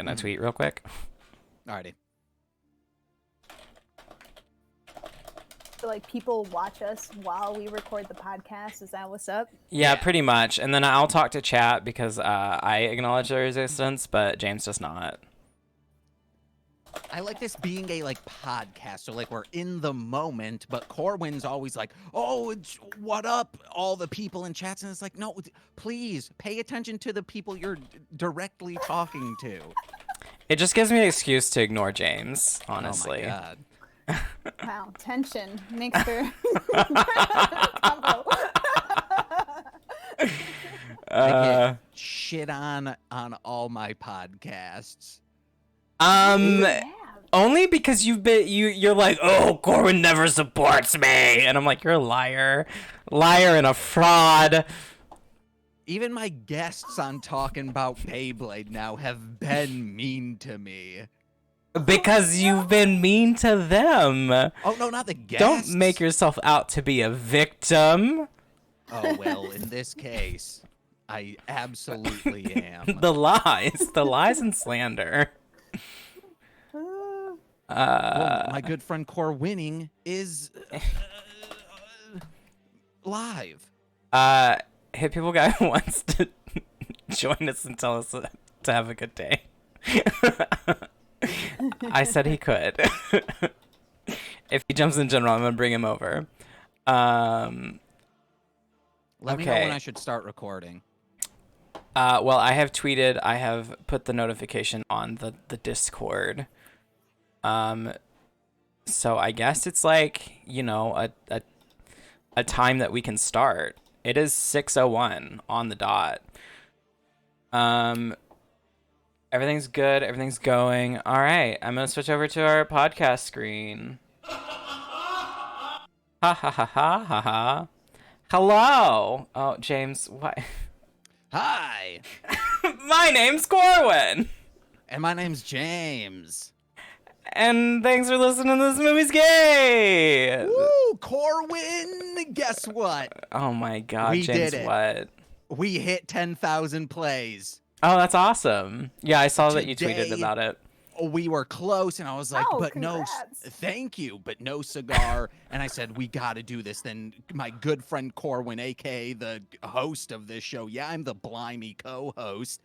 in a tweet real quick. Alrighty. So, like, people watch us while we record the podcast. Is that what's up? Yeah, pretty much. And then I'll talk to chat because I acknowledge their existence, but James does not. I like this being a podcast, so we're in the moment, but Corwin's always like, "Oh, what up, all the people in chats?" And it's like, no, please pay attention to the people you're directly talking to. It just gives me an excuse to ignore James, honestly. Oh my God. Wow, tension makes for combo. I get shit on all my podcasts. Only because you're like, oh, Corwin never supports me, and I'm like, you're a liar and a fraud. Even my guests on talking about Beyblade now have been mean to me. Because you've been mean to them. Oh no, not the guests. Don't make yourself out to be a victim. Oh well, in this case, I absolutely am. The lies and slander. Well, my good friend Corwinning is live. Hit People Guy wants to join us and tell us to have a good day. I said he could. If he jumps in general, I'm gonna bring him over. Let me know when I should start recording. Well, I have tweeted. I have put the notification on the Discord. So I guess it's like, you know, a time that we can start. It is 6:01 on the dot. Everything's good. Everything's going. All right. I'm going to switch over to our podcast screen. Ha ha ha ha ha ha. Hello. Oh, James, what? Hi. My name's Corwin. And my name's James. And thanks for listening to This Movie's Gay. Woo, Corwin. Guess what? Oh my God, We James, did it. what? We hit 10,000 plays. Oh, that's awesome. Yeah, I saw that you Today- tweeted about it. We were close, and I was like, Oh, but congrats. thank you, but no cigar. And I said, we got to do this. Then my good friend Corwin, a.k.a. the host of this show, yeah, I'm the blimey co-host,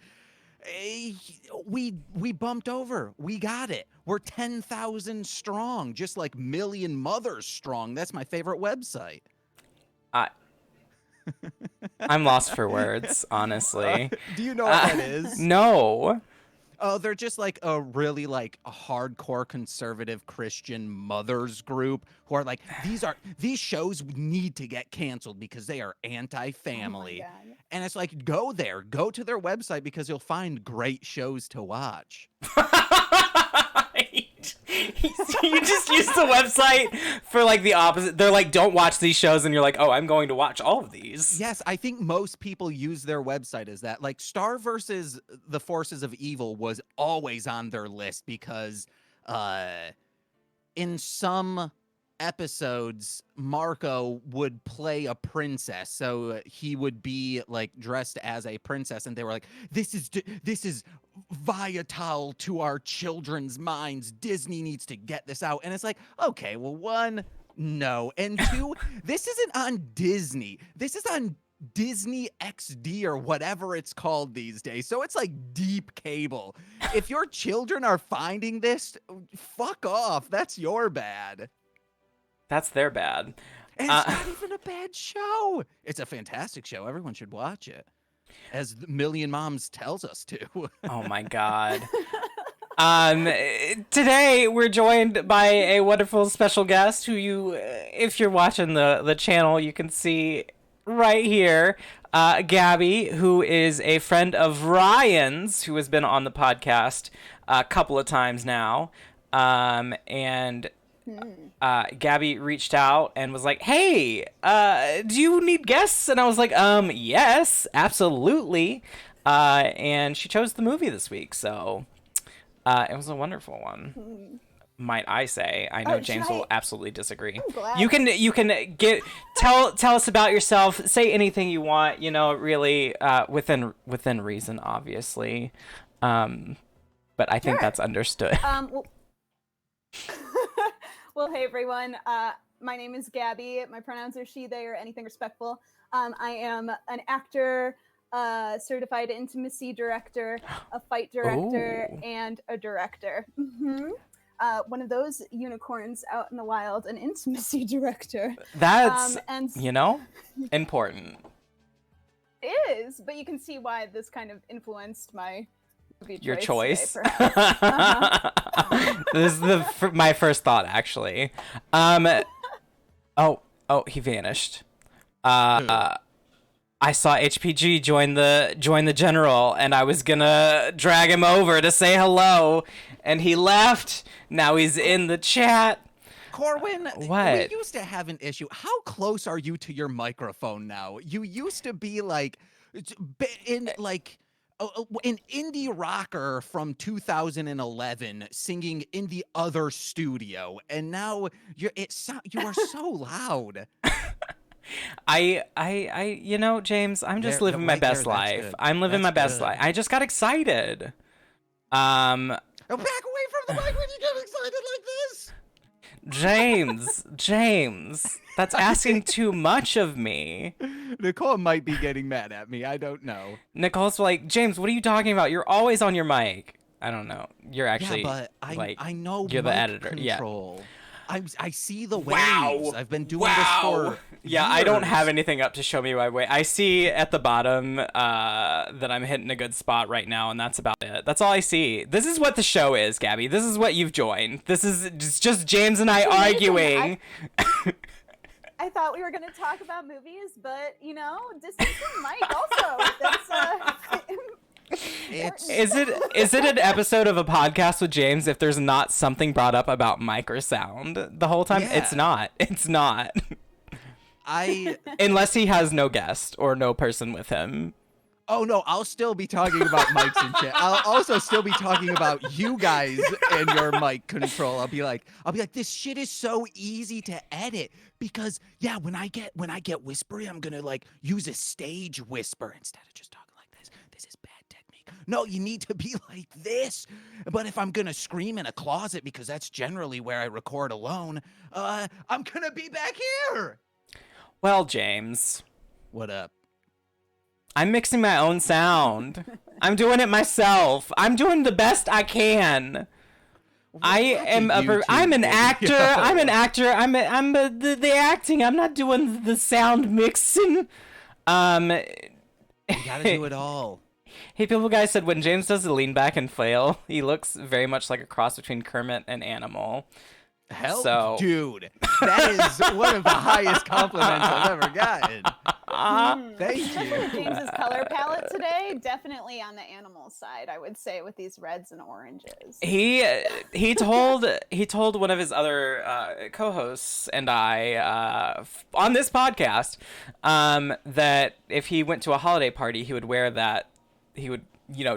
we bumped over. We got it. We're 10,000 strong, just like Million Mothers strong. That's my favorite website. I'm lost for words, honestly. Do you know what that is? No. Oh, they're just like a really a hardcore conservative Christian mothers group who are like, these shows need to get canceled because they are anti-family. Oh my God. And it's like, go to their website because you'll find great shows to watch. You just use the website for like the opposite. They're like, don't watch these shows, and you're like, oh, I'm going to watch all of these. Yes, I think most people use their website as that. Like Star versus the Forces of Evil was always on their list because in some episodes Marco would play a princess, so he would be like dressed as a princess, and they were like, this is vital to our children's minds. Disney needs to get this out. And it's like, okay, well, one, no, and two, this isn't on Disney. This is on Disney XD or whatever it's called these days. So it's like deep cable. If your children are finding this, fuck off. That's your bad. That's their bad. And it's not even a bad show. It's a fantastic show. Everyone should watch it, as Million Moms tells us to. Oh my God. Today we're joined by a wonderful special guest who you, if you're watching the channel, you can see right here, Gaby, who is a friend of Ryan's, who has been on the podcast a couple of times now. And Gaby reached out and was like, hey, do you need guests? And I was like, yes, absolutely. And she chose the movie this week, so it was a wonderful one, might I say. I know James will absolutely disagree. I'm glad. You can tell us about yourself. Say anything you want. You know, really within reason, obviously. But but I think Sure. that's understood. Well, well, hey everyone. My name is Gaby. My pronouns are she, they, or anything respectful. I am an actor, certified intimacy director, a fight director, Ooh. and a director. One of those unicorns out in the wild, an intimacy director. That's, And important. it is, but you can see why this kind of influenced my movie Your choice. choice. Today, perhaps. This is my first thought, actually. Oh, he vanished. I saw HPG join the general, and I was gonna drag him over to say hello, and he left. Now he's in the chat. Corwin, What? we used to have an issue. How close are you to your microphone now? You used to be like in like an indie rocker from 2011 singing in the other studio, and now you are so loud. James, I'm just There- living my right there, best that's life. good. I'm living That's my best good. life. I just got excited. Back away from the mic when you get excited like this. James, that's asking too much of me. Nicole might be getting mad at me. I don't know. Nicole's like, James, what are you talking about? You're always on your mic. I don't know. You're actually, Yeah, but I know you're the mic editor. control. I see the waves. Wow. I've been doing this for Yeah, I don't have years. anything up to show me my way. I see at the bottom that I'm hitting a good spot right now, and that's about it. That's all I see. This is what the show is, Gabby. This is what you've joined. This is just James and I arguing. I thought we were going to talk about movies, but distance from Mike also. That's Is it an episode of a podcast with James if there's not something brought up about mic or sound the whole time? Yeah. It's not. Unless he has no guest or no person with him. Oh no, I'll still be talking about mics and shit. I'll also still be talking about you guys and your mic control. I'll be like, this shit is so easy to edit because yeah, when I get whispery, I'm gonna like use a stage whisper instead of just talking like this. This is bad technique. No, you need to be like this. But if I'm gonna scream in a closet because that's generally where I record alone, I'm gonna be back here. Well, James, What up? I'm mixing my own sound. I'm doing it myself. I'm doing the best I can. I'm an actor. I'm an actor. I'm the acting. I'm not doing the sound mixing. You gotta do it all. Hey, people guys said when James does the lean back and flail, he looks very much like a cross between Kermit and Animal. Hell, So- dude, that is one of the highest compliments I've ever gotten. Thank you. James's color palette today, definitely on the animal side, I would say, with these reds and oranges. He told one of his other co-hosts and I on this podcast that if he went to a holiday party, he would wear that. He would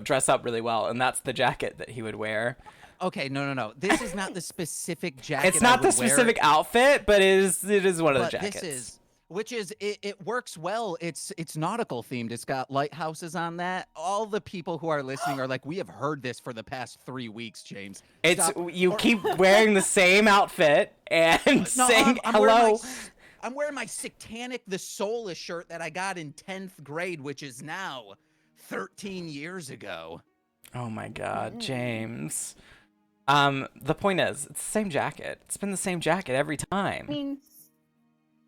dress up really well, and that's the jacket that he would wear. Okay, no. This is not the specific jacket. It's not I the would wear, specific outfit, but it is one of the but jackets. it works well. It's nautical themed. It's got lighthouses on that. All the people who are listening are like, we have heard this for the past 3 weeks, James. Keep wearing the same outfit and saying hello. I'm wearing my Satanic the Soulless shirt that I got in 10th grade, which is now 13 years ago. Oh my God, James. The point is, it's the same jacket. It's been the same jacket every time. I mean,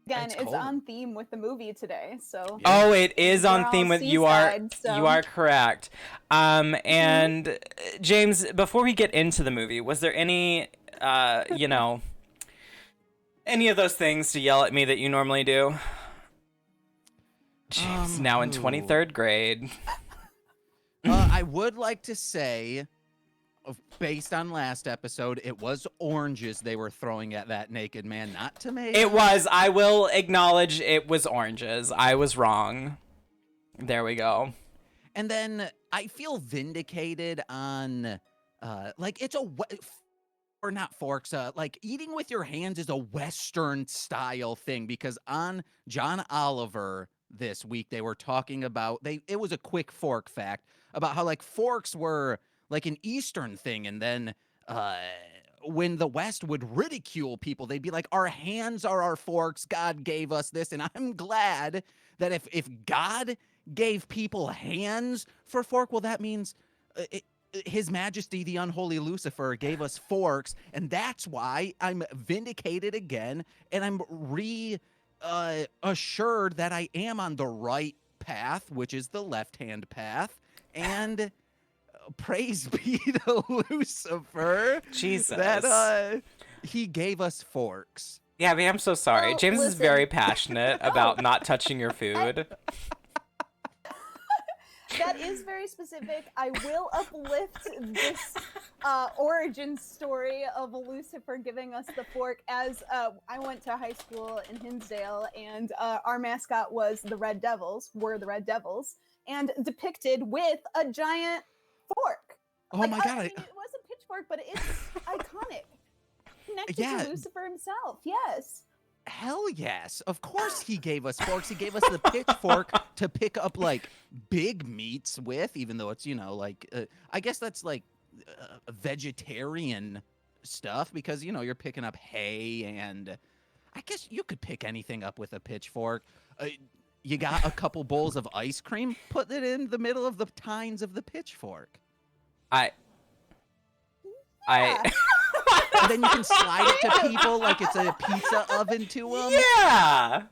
again, It's it's cold. on theme with the movie today, so. Yeah. Oh, it is We're on all theme with you seaside, so- are correct. And James, before we get into the movie, was there any any of those things to yell at me that you normally do? James now in 23rd grade. I would like to say, based on last episode, it was oranges they were throwing at that naked man, not tomatoes. It was. I will acknowledge it was oranges. I was wrong. There we go. And then I feel vindicated on, it's or not forks, like eating with your hands is a Western style thing because on John Oliver this week they were talking about, it was a quick fork fact about how like forks were like an Eastern thing. And then when the West would ridicule people, they'd be like, our hands are our forks. God gave us this. And I'm glad that if God gave people hands for fork, well, that means His Majesty, the unholy Lucifer, gave us forks. And that's why I'm vindicated again. And I'm assured that I am on the right path, which is the left-hand path. And praise be to Lucifer Jesus. that he gave us forks. Yeah, I mean, I'm so sorry. Well, James is listen. very passionate about not touching your food. That is very specific. I will uplift this origin story of Lucifer giving us the fork, as I went to high school in Hinsdale, and our mascot was the Red Devils, and depicted with a giant fork. Oh Like, my I God. mean, it was a pitchfork, but it's iconic. Connected Yeah. to Lucifer himself, yes. Hell yes. Of course he gave us forks. He gave us the pitchfork to pick up like big meats with, even though it's, like, I guess that's like vegetarian stuff because, you're picking up hay, and I guess you could pick anything up with a pitchfork. You got a couple bowls of ice cream, put it in the middle of the tines of the pitchfork. I And then you can slide it to people like it's a pizza oven to them. Yeah.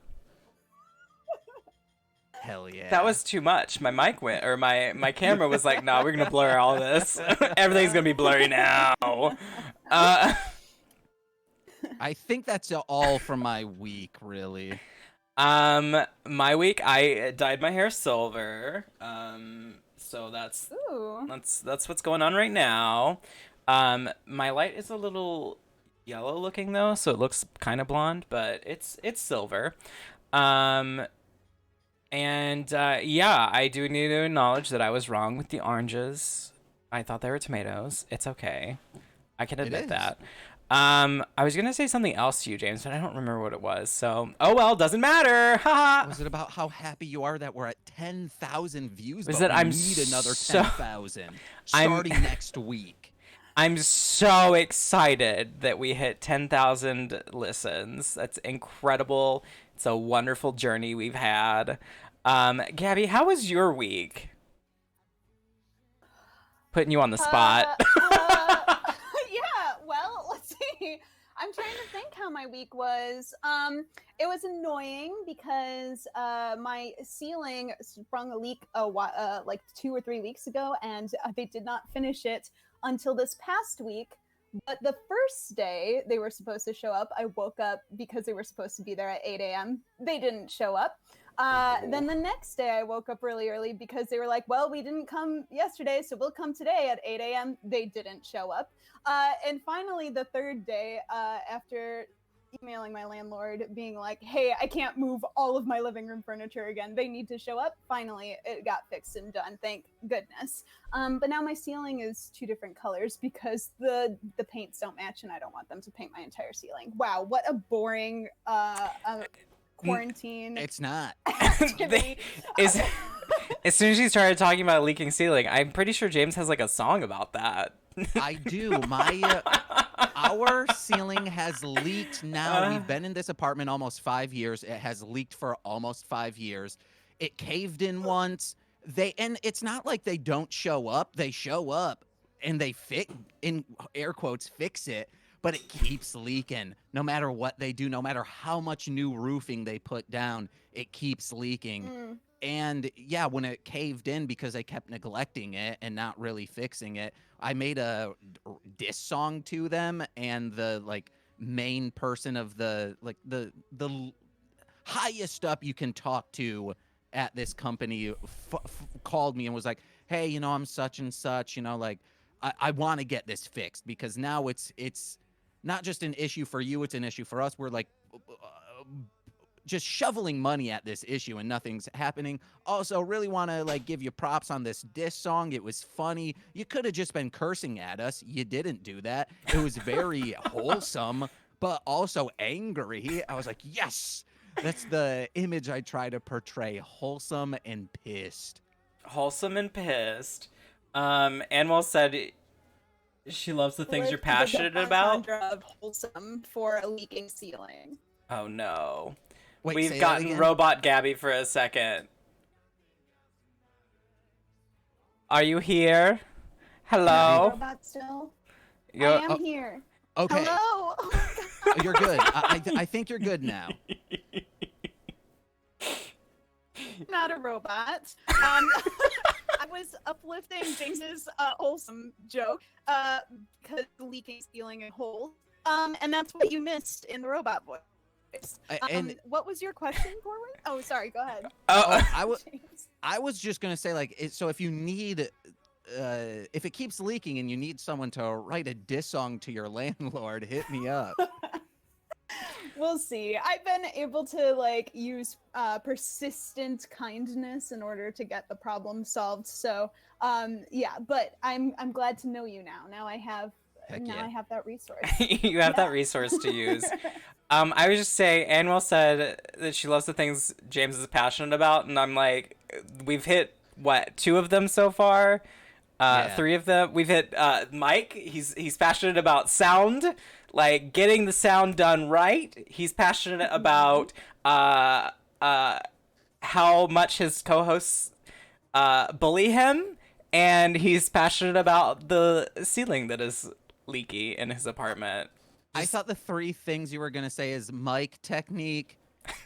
Hell yeah. That was too much. My mic went, or my camera was like, no, we're going to blur all this. Everything's going to be blurry now. I think that's all from my week, really. My week, I dyed my hair silver. So that's Ooh. what's going on right now. My light is a little yellow looking though, so it looks kind of blonde, but it's silver. Yeah, I do need to acknowledge that I was wrong with the oranges. I thought they were tomatoes. It's okay. I can admit that. I was gonna say something else to you, James, but I don't remember what it was. So, oh well, doesn't matter. Haha. Was it about how happy you are that we're at 10,000 views? Was but that we I'm need another so- 10,000 starting next week. I'm so excited that we hit 10,000 listens. That's incredible. It's a wonderful journey we've had. Gabby, how was your week? Putting you on the spot. Yeah, well, let's see. I'm trying to think how my week was. It was annoying because my ceiling sprung a leak like 2 or 3 weeks ago, and they did not finish it until this past week. But the first day they were supposed to show up, I woke up because they were supposed to be there at 8 a.m. They didn't show up. Then the next day I woke up really early because they were like, well, we didn't come yesterday, so we'll come today at 8 a.m. They didn't show up. And finally, the third day, after emailing my landlord being like, hey, I can't move all of my living room furniture again. They need to show up. Finally, it got fixed and done. Thank goodness. But now my ceiling is 2 different colors because the paints don't match, and I don't want them to paint my entire ceiling. Wow, what a boring quarantine. It's not. activity. As soon as she started talking about leaking ceiling, I'm pretty sure James has like a song about that. I do. Our ceiling has leaked now. We've been in this apartment almost 5 years. It has leaked for almost 5 years. It caved in once. And it's not like they don't show up. They show up and they in air quotes, fix it. But it keeps leaking. No matter what they do, no matter how much new roofing they put down, it keeps leaking. And yeah, when it caved in because they kept neglecting it and not really fixing it, I made a diss song to them, and the main person of the highest up you can talk to at this company called me and was like, hey, I'm such and such, I want to get this fixed because now it's not just an issue for you, it's an issue for us. We're just shoveling money at this issue and nothing's happening. Also, really want to give you props on this diss song. It was funny. You could have just been cursing at us. You didn't do that. It was very wholesome, but also angry. I was like, yes, that's the image I try to portray. Wholesome and pissed. Wholesome and pissed. Anwell said she loves the things you're passionate about. Of wholesome for a leaking ceiling. Oh no. Wait, We've say that gotten again? Robot Gabby for a second. Are you here? Hello? Robot still? You're- I am here. Okay. Hello. Oh my God. You're good. I think you're good now. Not a robot. I was uplifting James's wholesome joke because leaking, stealing, and holes. And that's what you missed in the robot voice. And What was your question, Corwin? Oh, sorry. Go ahead. James. I was just gonna say, like, so if you need, if it keeps leaking and you need someone to write a diss song to your landlord, hit me up. We'll see. I've been able to like use persistent kindness in order to get the problem solved. So yeah, but I'm glad to know you now. Now I have I have that resource. You have that resource to use. I would just say, Anwell said that she loves the things James is passionate about, and I'm like, we've hit, what, 2 of them so far? Yeah. 3 of them. We've hit Mike. He's passionate about sound, like getting the sound done right. He's passionate about how much his co-hosts bully him, and he's passionate about the ceiling that is leaky in his apartment. I thought the 3 things you were gonna say is mic technique,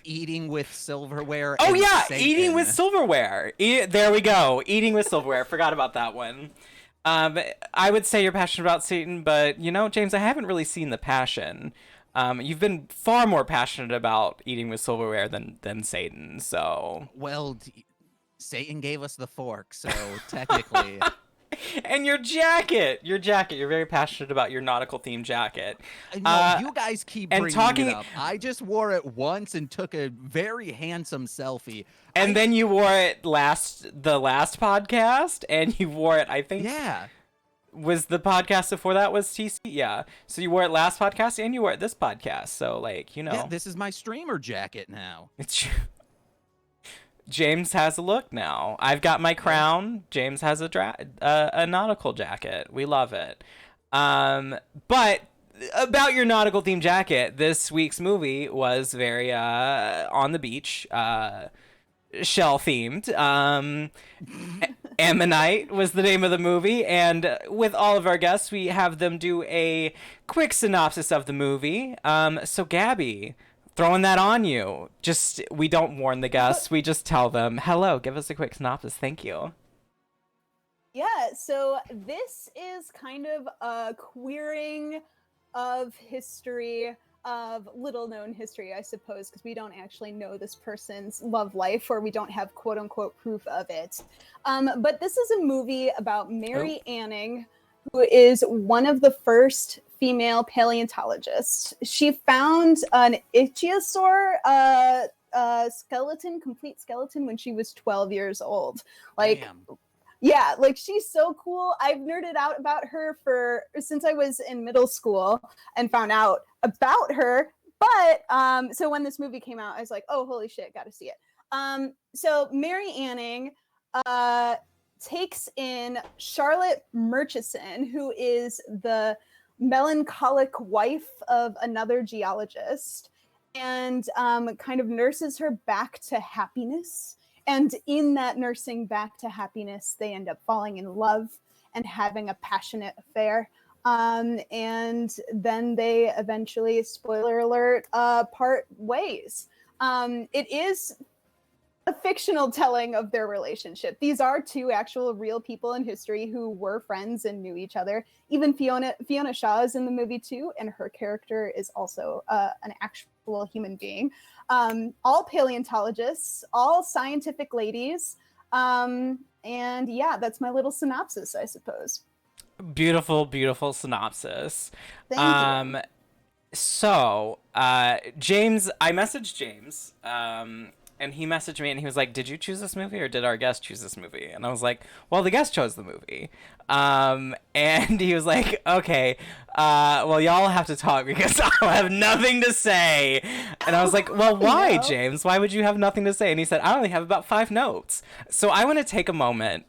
eating with silverware. Oh and yeah, Satan. eating with silverware. There we go. Eating with silverware. Forgot about that one. I would say you're passionate about Satan, but you know, James, I haven't really seen the passion. You've been far more passionate about eating with silverware than Satan. So. Well, Satan gave us the fork, so technically. And your jacket. You're very passionate about your nautical themed jacket. No, you guys keep and bringing talking- it up. I just wore it once and took a very handsome selfie. And then you wore it the last podcast, and you wore it, I think. Yeah. Was the podcast before that was TC? Yeah. So you wore it last podcast, and you wore it this podcast. So, like, you know. Yeah, this is my streamer jacket now. It's James has a look now. I've got my crown. James has a nautical jacket. We love it. But about your nautical themed jacket, this week's movie was very on the beach, shell themed. Ammonite was the name of the movie, and with all of our guests, we have them do a quick synopsis of the movie. So Gaby, throwing that on you. We don't warn the guests. We just tell them, hello, give us a quick synopsis. Thank you. Yeah, so this is kind of a queering of history, of little known history, I suppose, because we don't actually know this person's love life, or we don't have quote unquote proof of it. But this is a movie about Mary Anning, who is one of the first female paleontologists. She found an ichthyosaur complete skeleton, when she was 12 years old. Like, Damn. yeah, like she's so cool. I've nerded out about her since I was in middle school and found out about her. But so when this movie came out, I was like, oh, holy shit, gotta see it. So Mary Anning takes in Charlotte Murchison, who is the melancholic wife of another geologist, and kind of nurses her back to happiness. And in that nursing back to happiness, they end up falling in love and having a passionate affair. And then they eventually, spoiler alert, part ways. It is a fictional telling of their relationship. These are 2 actual real people in history who were friends and knew each other. Even Fiona Shaw is in the movie too, and her character is also an actual human being. All paleontologists, all scientific ladies. And yeah, that's my little synopsis, I suppose. Beautiful, beautiful synopsis. Thank you. So, James, I messaged James, and he messaged me and he was like, did you choose this movie or did our guest choose this movie? And I was like, well, the guest chose the movie. And he was like, okay, well, y'all have to talk because I'll have nothing to say. And I was like, well, why, James? Why would you have nothing to say? And he said, I only have about 5 notes. So I want to take a moment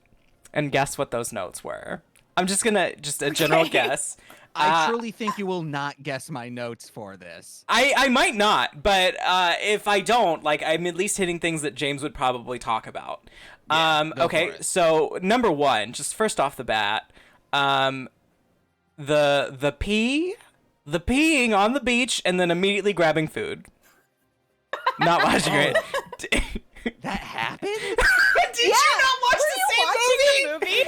and guess what those notes were. I'm just gonna a general guess. I truly think you will not guess my notes for this. I might not, but if I don't, like, I'm at least hitting things that James would probably talk about. Yeah, go for Okay, it. so number one, just first off the bat, the peeing on the beach and then immediately grabbing food. Not watching it. That happened? Did you not watch the same movie?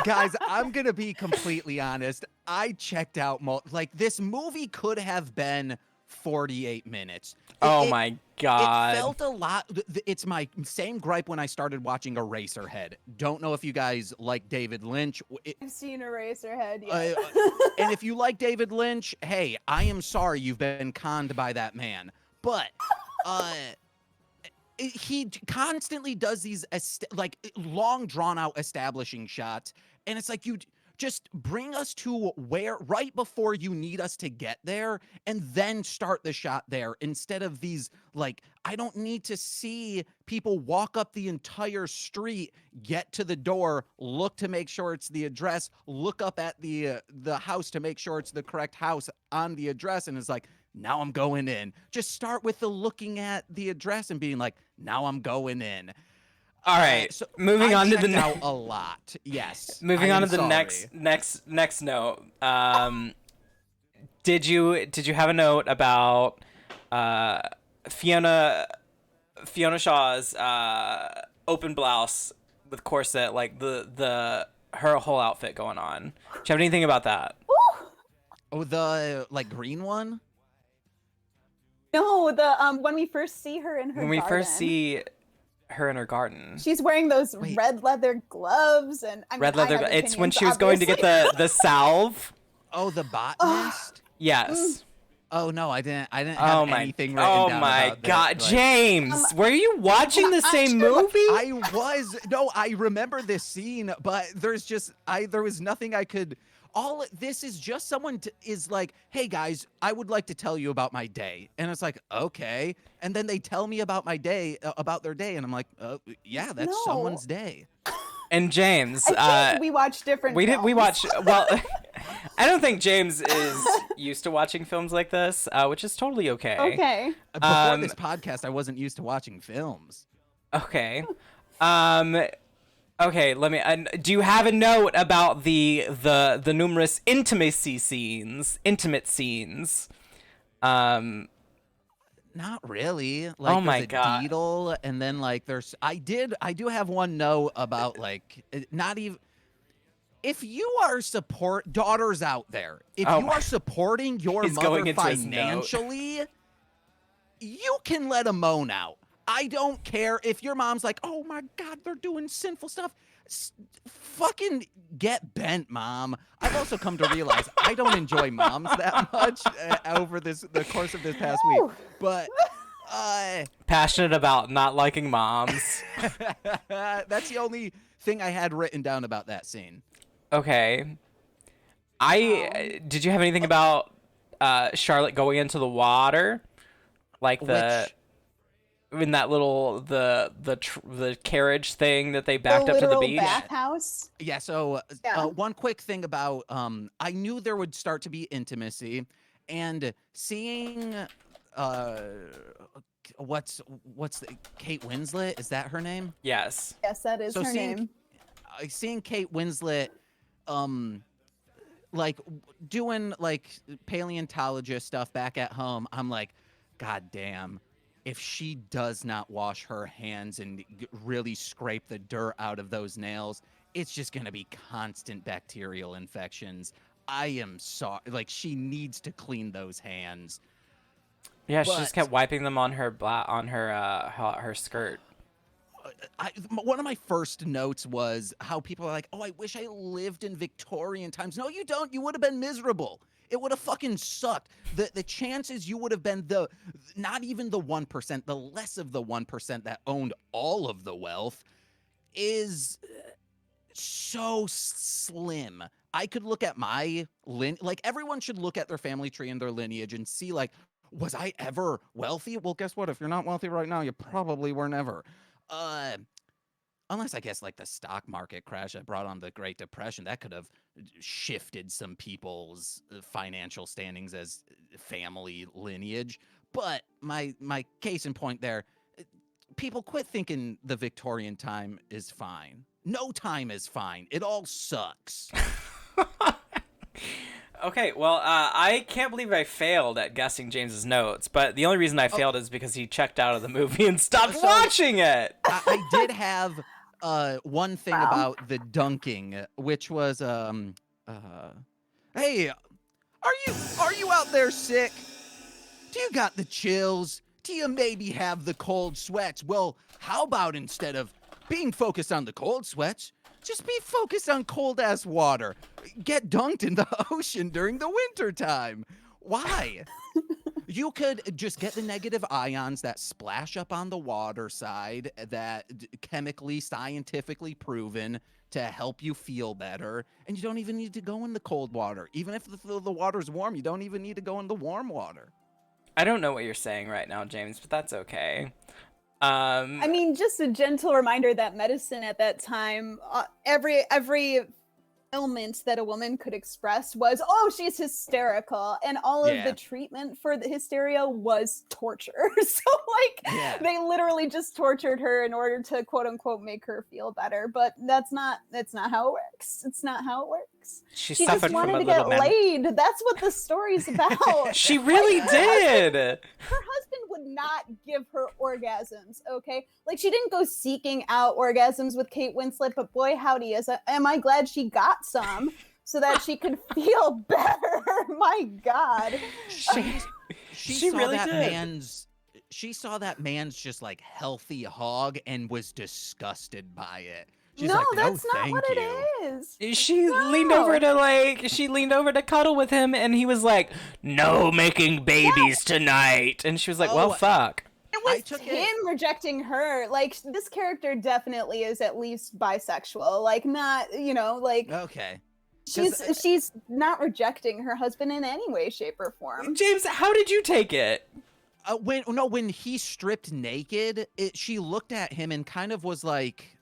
Guys, I'm gonna be completely honest. I checked out like this movie could have been 48 minutes. Oh my god. It felt a lot. It's my same gripe when I started watching Eraserhead. Don't know if you guys like David Lynch. I've seen Eraserhead. Yeah. And if you like David Lynch, hey, I am sorry you've been conned by that man. But he constantly does these like long drawn out establishing shots, and it's like, you just bring us to where right before you need us to get there and then start the shot there, instead of these, like, I don't need to see people walk up the entire street, get to the door, look to make sure it's the address, look up at the house to make sure it's the correct house on the address, and it's like, now I'm going in. Just start with the looking at the address and being like, now I'm going in. All right, so moving on to the out a lot. Yes. Moving on to the sorry. next note. Did you have a note about Fiona Shaw's open blouse with corset, like the her whole outfit going on? Do you have anything about that? Oh, the like green one? No, the when we first see her in her When we garden. first see her in her garden. She's wearing those red leather gloves, and I mean, Red leather. It's when she was obviously. going to get the salve. Oh, the botanist? Yes. Oh no, I didn't have anything written down. Oh my about god, this, like, James, were you watching the same movie? I remember this scene, but there was nothing I could. All this is just someone is like, hey guys, I would like to tell you about my day, and it's like, okay, and then they tell me about my day, about their day, and I'm like, yeah, that's someone's day. And James, I think we watched different. We films. watch. Well, I don't think James is used to watching films like this, which is totally okay. Okay. Before this podcast, I wasn't used to watching films. Okay. Okay, let me. Do you have a note about the numerous intimate scenes? Not really. Like, oh my there's a god. Deedle, and then like I do have one note about, like, not even. If you are daughters out there, if you are supporting your He's mother going into his note. financially, you can let a moan out. I don't care if your mom's like, oh my god, they're doing sinful stuff. Fucking get bent, mom. I've also come to realize I don't enjoy moms that much over the course of this past week. But passionate about not liking moms. that's the only thing I had written down about that scene. Okay. Did you have anything about Charlotte going into the water? Like in that little the carriage thing that they backed up to the beach. Bathhouse. Yeah. So one quick thing about I knew there would start to be intimacy, and seeing what's Kate Winslet, is that her name? Yes. Yes, that is her name. Seeing Kate Winslet like doing like paleontologist stuff back at home, I'm like, god damn, if she does not wash her hands and really scrape the dirt out of those nails, it's just going to be constant bacterial infections. I am sorry. Like, she needs to clean those hands. Yeah, she just kept wiping them on her her skirt. One of my first notes was how people are like, oh, I wish I lived in Victorian times. No, you don't. You would have been miserable. It would have fucking sucked. The chances you would have been not even the 1%, the less of the 1% that owned all of the wealth is so slim. I could look at my like, everyone should look at their family tree and their lineage and see, like, was I ever wealthy? Well, guess what? If you're not wealthy right now, you probably were never. unless I guess like the stock market crash that brought on the Great Depression, that could have shifted some people's financial standings as family lineage. But my case in point there, people quit thinking the Victorian time is fine. No time is fine. It all sucks. Okay, well, I can't believe I failed at guessing James's notes, but the only reason I failed is because he checked out of the movie and stopped watching it. I did have one thing about the dunking, which was hey, are you out there sick? Do you got the chills? Do you maybe have the cold sweats? Well, how about instead of being focused on the cold sweats, just be focused on cold-ass water. Get dunked in the ocean during the winter time. Why? You could just get the negative ions that splash up on the water side that chemically, scientifically proven to help you feel better. And you don't even need to go in the cold water. Even if the water's warm, you don't even need to go in the warm water. I don't know what you're saying right now, James, but that's okay. I mean, just a gentle reminder that medicine at that time, every ailment that a woman could express was, oh, she's hysterical, and all of the treatment for the hysteria was torture. So they literally just tortured her in order to quote unquote make her feel better. But that's not how it works. It's not how it works. She just wanted to get laid. That's what the story's about. She really did. Her husband would not give her orgasms, okay? Like, she didn't go seeking out orgasms with Kate Winslet, but boy, howdy, am I glad she got some so that she could feel better. My God. She saw really that did. she saw that man's just like healthy hog and was disgusted by it. She's no, like, that's not thank what you. it is. She leaned over to cuddle with him, and he was like, "No making babies tonight," and she was like, "Well, fuck." It was him rejecting her. Like, this character definitely is at least bisexual. Like, not, like... Okay. She's not rejecting her husband in any way, shape, or form. James, how did you take it? When he stripped naked, she looked at him and kind of was like,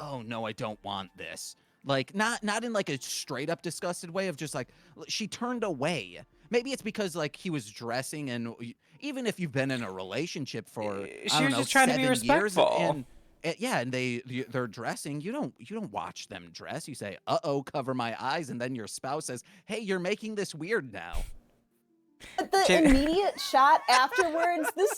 oh no, I don't want this. Like, not in like a straight up disgusted way of just like, she turned away. Maybe it's because like he was dressing, and even if you've been in a relationship for she was just trying to be respectful. And they're dressing. You don't watch them dress. You say, "Uh-oh, cover my eyes," and then your spouse says, "Hey, you're making this weird now." But the immediate shot afterwards, this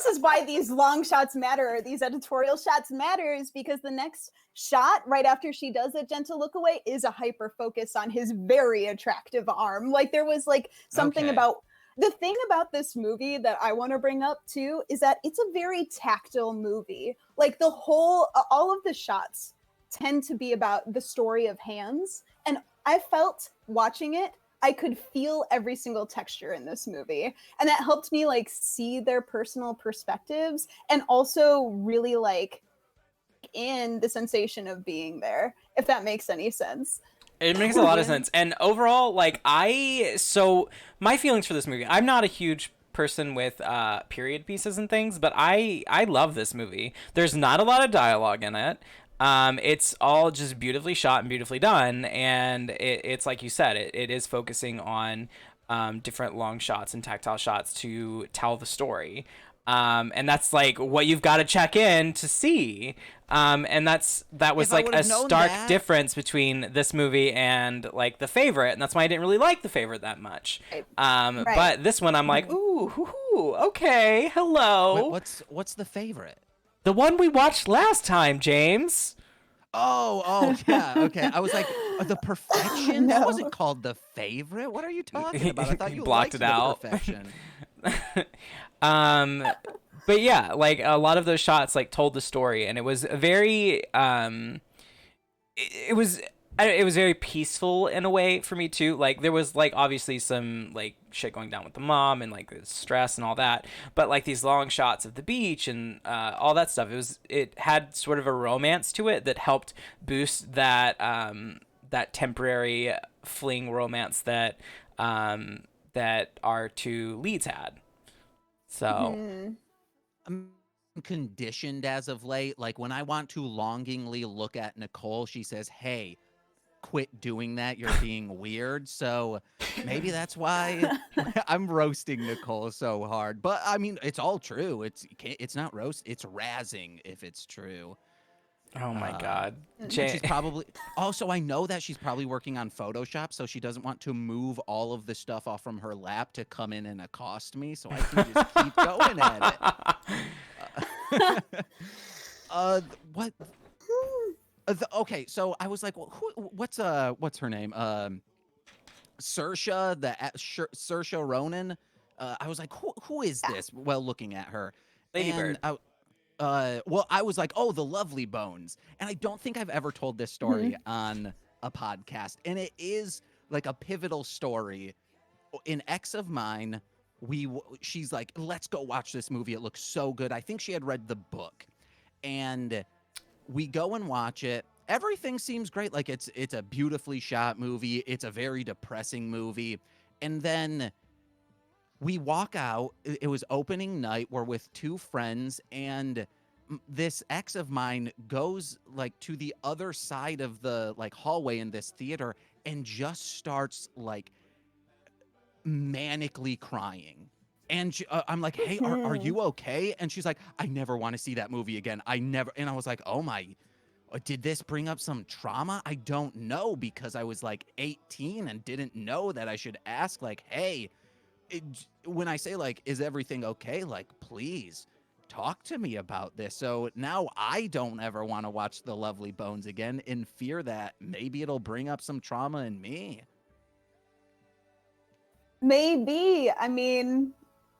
is why these long shots matter, or these editorial shots matter, is because the next shot right after she does a gentle look away is a hyper focus on his very attractive arm. Like, there was like something about the thing about this movie that I want to bring up too is that it's a very tactile movie. Like, all of the shots tend to be about the story of hands, and I felt watching it, I could feel every single texture in this movie. And that helped me like see their personal perspectives and also really like in the sensation of being there, if that makes any sense. It makes a lot of sense. And overall, like, my feelings for this movie, I'm not a huge person with period pieces and things, but I love this movie. There's not a lot of dialogue in it. It's all just beautifully shot and beautifully done, and it's like you said, it is focusing on different long shots and tactile shots to tell the story. And that's like what you've got to check in to see. And that was like a stark difference between this movie and like The Favorite, and that's why I didn't really like The Favorite that much. Right. But this one I'm like, ooh, okay, hello. Wait, what's The Favorite? The one we watched last time, James. Oh, yeah, okay. I was like, The Perfection? That wasn't called The Favorite? What are you talking about? I thought you blocked liked it out. The Perfection. But yeah, like a lot of those shots like told the story, and it was very it was very peaceful in a way for me too. Like, there was like obviously some like shit going down with the mom and like the stress and all that, but like these long shots of the beach and all that stuff, it had sort of a romance to it that helped boost that that temporary fling romance that that our two leads had. So conditioned as of late. Like when I want to longingly look at Nicole, she says, "Hey, quit doing that. You're being weird." So maybe that's why I'm roasting Nicole so hard. But I mean, it's all true. It's not roast. It's razzing if it's true. Oh my Um, God. and she's probably also, I know that she's probably working on Photoshop, so she doesn't want to move all of the stuff off from her lap to come in and accost me, so I can just keep going at it. Uh, what? Okay, so I was like, well, what's her name? Saoirse, Saoirse Ronan. I was like, who is this? Well, looking at her, and Ladybird. well, I was like, oh, the Lovely Bones, and I don't think I've ever told this story on a podcast, and it is like a pivotal story. An ex of mine, she's like, let's go watch this movie. It looks so good. I think she had read the book, and we go and watch it. Everything seems great. Like it's a beautifully shot movie. It's a very depressing movie, and then we walk out. It was opening night. We're with two friends, and this ex of mine goes like to the other side of the like hallway in this theater and just starts like manically crying. And I'm like, "Hey, are you okay?" And she's like, "I never want to see that movie again. I never." And I was like, "Oh my, did this bring up some trauma? I don't know, because I was like 18 and didn't know that I should ask like, hey, when I say like, is everything okay? Like, please talk to me about this." So now I don't ever want to watch The Lovely Bones again in fear that maybe it'll bring up some trauma in me. Maybe. I mean,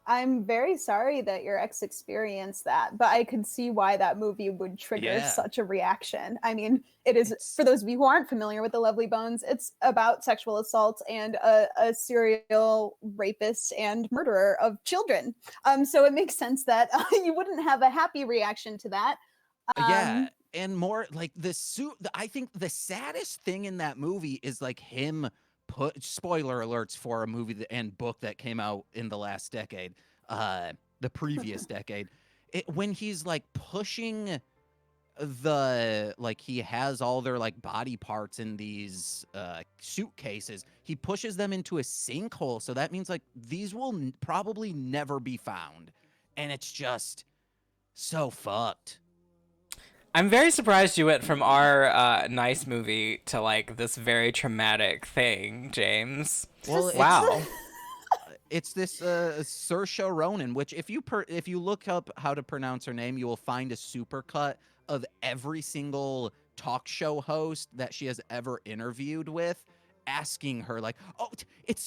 I'm very sorry that your ex experienced that, but I could see why that movie would trigger Yeah. such a reaction. I mean, it is, It's for those of you who aren't familiar with The Lovely Bones, it's about sexual assault and a serial rapist and murderer of children. So it makes sense that you wouldn't have a happy reaction to that. Yeah, Um, and more like the suit. I think the saddest thing in that movie is like him put spoiler alerts for a movie and book that came out in the last decade, the previous decade. When he's like pushing he has all their like body parts in these suitcases. He pushes them into a sinkhole, so that means like these will probably never be found, and it's just so fucked. I'm very surprised you went from our nice movie to like this very traumatic thing, James. Well, Wow. it's this Saoirse Ronan, which if you look up how to pronounce her name, you will find a supercut of every single talk show host that she has ever interviewed with, asking her like, "Oh, it's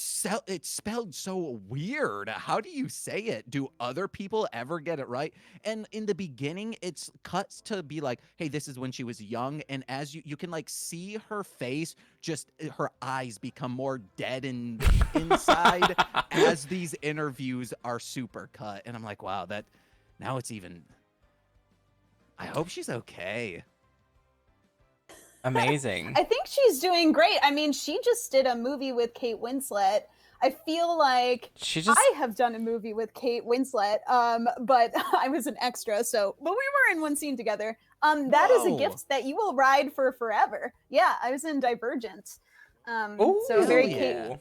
spelled so weird. How do you say it? Do other people ever get it right?" And in the beginning, it's cuts to be like, "Hey, this is when she was young," and as you can like see her face, just her eyes become more dead and inside as these interviews are super cut, and I'm like, wow, that now it's even. I hope she's okay. Amazing. I think she's doing great. I mean, she just did a movie with Kate Winslet. I feel like I have done a movie with Kate Winslet, but I was an extra, but we were in one scene together. That is a gift that you will ride for forever. Yeah, I was in Divergent. So very Kate,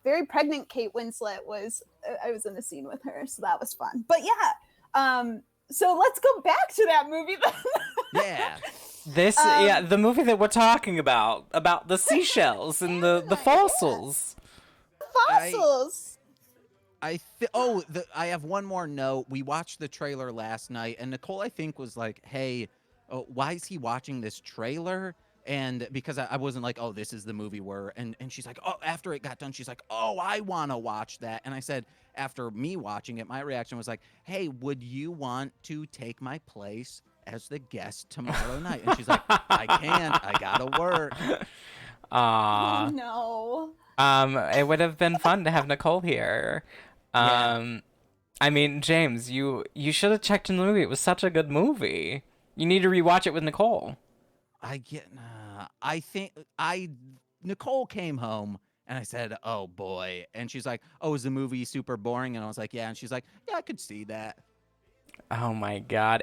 very pregnant Kate Winslet was. I was in a scene with her, so that was fun. But yeah, so let's go back to that movie then. Yeah. The movie that we're talking about the seashells and the fossils. Fossils. I have one more note. We watched the trailer last night, and Nicole, I think, was like, "Hey, why is he watching this trailer?" And because I wasn't like, "Oh, this is the movie we're," and she's like, "Oh," after it got done, she's like, "Oh, I want to watch that." And I said, after me watching it, my reaction was like, "Hey, would you want to take my place as the guest tomorrow night?" And she's like, "I can't. I gotta work." Aww. Oh, no. It would have been fun to have Nicole here. Yeah. I mean, James, you should have checked in the movie. It was such a good movie. You need to rewatch it with Nicole. I think Nicole came home and I said, "Oh boy," and she's like, "Oh, is the movie super boring?" And I was like, "Yeah," and she's like, "Yeah, I could see that." Oh my god.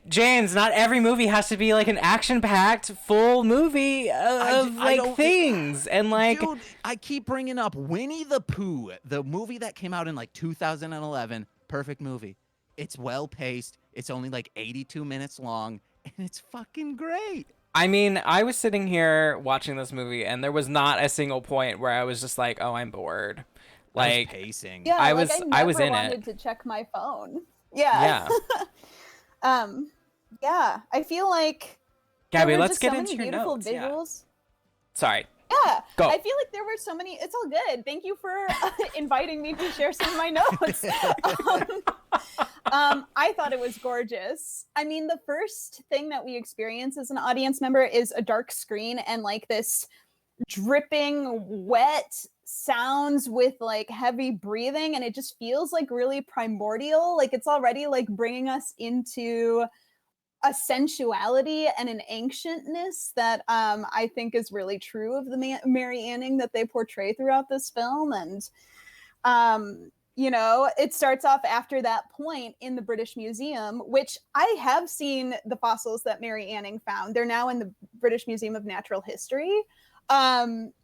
James, not every movie has to be like an action-packed full movie of I like don't things and like Dude, I keep bringing up Winnie the Pooh, the movie that came out in like 2011. Perfect movie. It's well paced. It's only like 82 minutes long, and it's fucking great. I mean, I was sitting here watching this movie and there was not a single point where I was just like, "Oh, I'm bored." That was Like pacing. Yeah, I like was I I was never in it. wanted to check my phone. Yeah. Yeah. um yeah, I feel like there Gabby, were let's just get so into many your beautiful notes. Yeah. visuals. Sorry. Yeah, Go. I feel like there were so many. It's all good. Thank you for inviting me to share some of my notes. I thought it was gorgeous. I mean, the first thing that we experience as an audience member is a dark screen and like this dripping, wet sounds with like heavy breathing, and it just feels like really primordial. Like it's already like bringing us into a sensuality and an ancientness that I think is really true of the Mary Anning that they portray throughout this film. And, you know, it starts off after that point in the British Museum, which I have seen the fossils that Mary Anning found. They're now in the British Museum of Natural History. And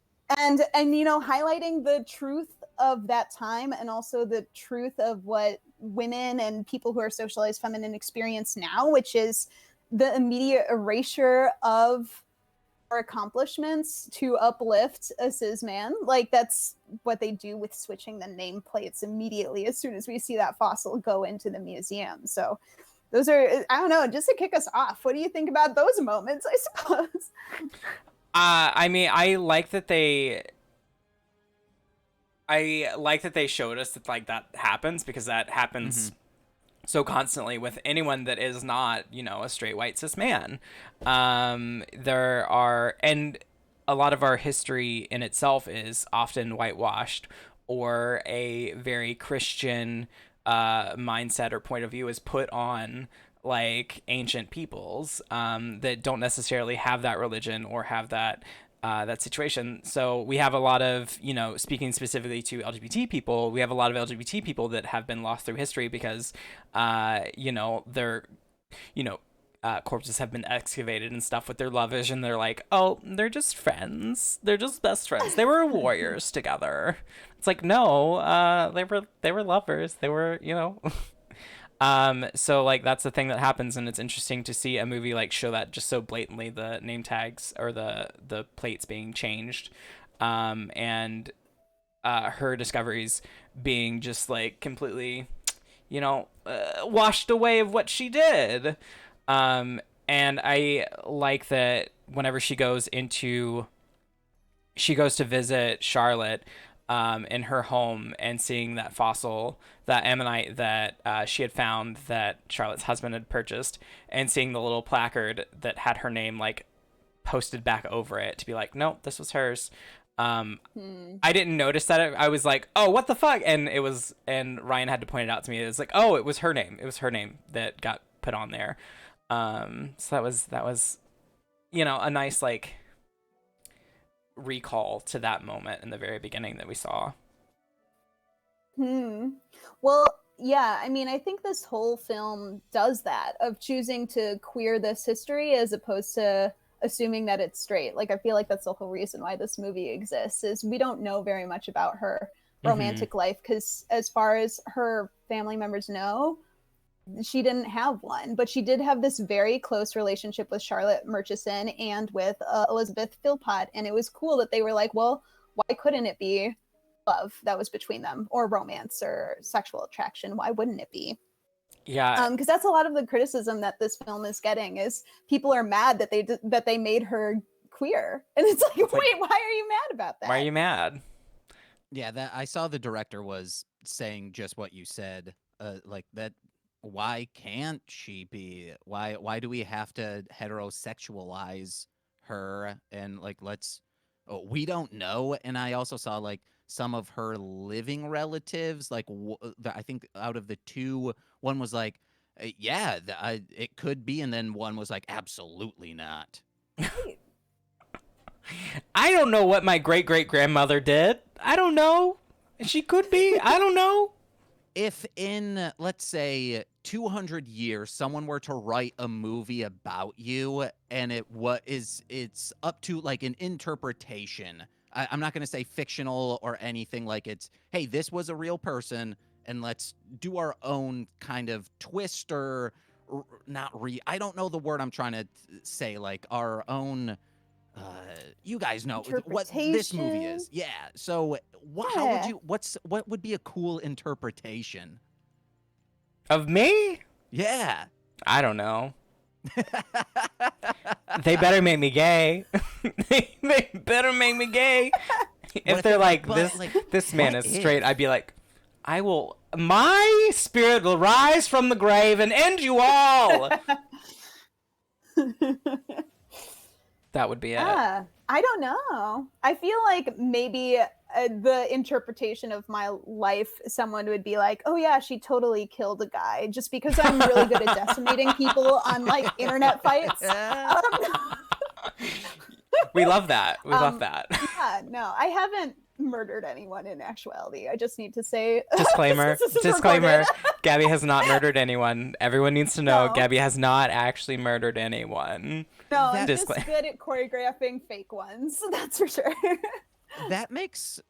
you know, highlighting the truth of that time and also the truth of what women and people who are socialized feminine experience now, which is the immediate erasure of our accomplishments to uplift a cis man. Like that's what they do with switching the nameplates immediately as soon as we see that fossil go into the museum. So those are, I don't know, just to kick us off, what do you think about those moments, I suppose? I mean, I like that they showed us that like that happens because that happens so constantly with anyone that is not, you know, a straight white cis man. There are, and a lot of our history in itself is often whitewashed, or a very Christian mindset or point of view is put on like ancient peoples that don't necessarily have that religion or have that situation. So we have a lot of, you know, speaking specifically to LGBT people, we have a lot of LGBT people that have been lost through history because, you know, their, you know, corpses have been excavated and stuff with their lovage, and they're like, oh, they're just friends. They're just best friends. They were warriors together. It's like, no, they were lovers. They were, you know. So like that's the thing that happens, and it's interesting to see a movie like show that just so blatantly, the name tags or the plates being changed, and her discoveries being just like completely, you know, washed away of what she did. And I like that whenever she goes to visit Charlotte in her home and seeing that fossil, that ammonite that she had found that Charlotte's husband had purchased, and seeing the little placard that had her name like posted back over it to be like, nope, this was hers. I didn't notice that. I was like, oh, what the fuck? And Ryan had to point it out to me. It was like, oh, it was her name. It was her name that got put on there. So that was, you know, a nice like recall to that moment in the very beginning that we saw. Well, yeah, I mean, I think this whole film does that, of choosing to queer this history as opposed to assuming that it's straight. Like I feel like that's the whole reason why this movie exists, is we don't know very much about her romantic life, because as far as her family members know, she didn't have one, but she did have this very close relationship with Charlotte Murchison and with Elizabeth Philpott. And it was cool that they were like, well, why couldn't it be love that was between them, or romance or sexual attraction? Why wouldn't it be? Yeah. Because that's a lot of the criticism that this film is getting, is people are mad that they made her queer. And it's like, wait, why are you mad about that? Why are you mad? Yeah, that I saw the director was saying just what you said, like that. Why can't she be? Why do we have to heterosexualize her? And like, we don't know. And I also saw like some of her living relatives, like I think out of the two, one was like, yeah, it could be, and then one was like, absolutely not. I don't know what my great-great-grandmother did. I don't know. She could be. I don't know. if in, let's say, 200 years someone were to write a movie about you, and it's up to like an interpretation. I'm not going to say fictional or anything, like it's, hey, this was a real person and let's do our own kind of twist, or I don't know the word I'm trying to say, like our own, you guys know what this movie is. Yeah. So how would you, what would be a cool interpretation Of me? Yeah. I don't know. They better make me gay. They better make me gay. If they're like, this man is straight, I'd be like, my spirit will rise from the grave and end you all. That would be it. I don't know. I feel like maybe the interpretation of my life, someone would be like, oh yeah, she totally killed a guy, just because I'm really good at decimating people on like internet fights. We love that. We love that. Yeah, no, I haven't murdered anyone in actuality. I just need to say disclaimer. Gaby has not murdered anyone. Everyone needs to know Gaby has not actually murdered anyone. No, I'm just good at choreographing fake ones. That's for sure. That makes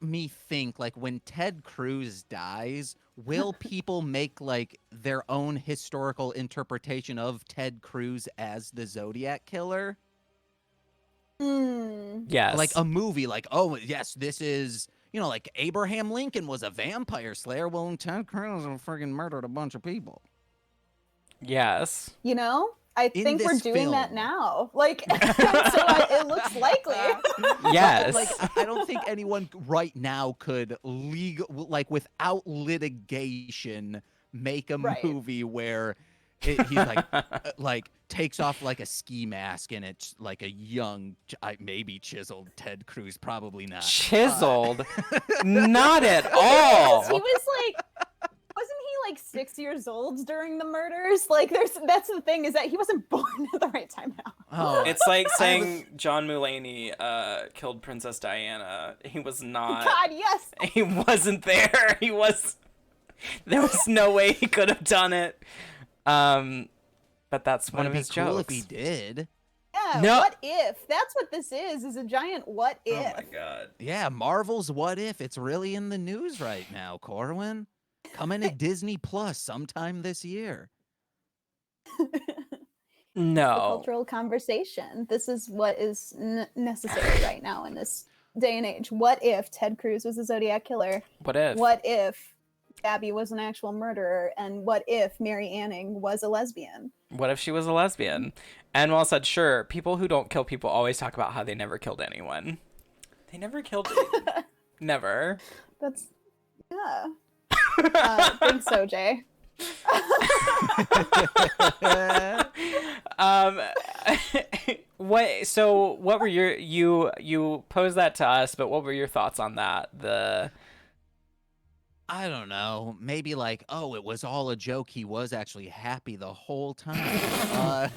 me think, like, when Ted Cruz dies, will people make like their own historical interpretation of Ted Cruz as the Zodiac killer? Yes. Like a movie, like, oh yes, this is, like Abraham Lincoln was a vampire slayer. Well, Ted Cruz friggin' murdered a bunch of people. Yes. I think we're doing that now. Like, so it looks likely. Yes. Like, I don't think anyone right now could without litigation, make a movie where he's like takes off like a ski mask and it's like a young, maybe chiseled Ted Cruz, probably not chiseled, not at all. He was wasn't he like 6 years old during the murders? Like, that's the thing, is that he wasn't born at the right time now. Oh, it's like saying John Mulaney killed Princess Diana. He was not. God, yes. He wasn't there. There was no way he could have done it. But that's one of his jokes. Cool if he did. Yeah, no. What if? That's what this is a giant what if. Oh my god. Yeah, Marvel's What If. It's really in the news right now, Corwin. Coming to Disney Plus sometime this year. No. Cultural conversation. This is what is necessary right now in this day and age. What if Ted Cruz was a Zodiac killer? What if? What if Gaby was an actual murderer? And what if Mary Anning was a lesbian? What if she was a lesbian? And Well said, sure, people who don't kill people always talk about how they never killed anyone. They never killed anyone. Never. That's, yeah. Thanks, OJ. What were you posed that to us, but what were your thoughts on that? I don't know. Maybe like, oh, it was all a joke. He was actually happy the whole time.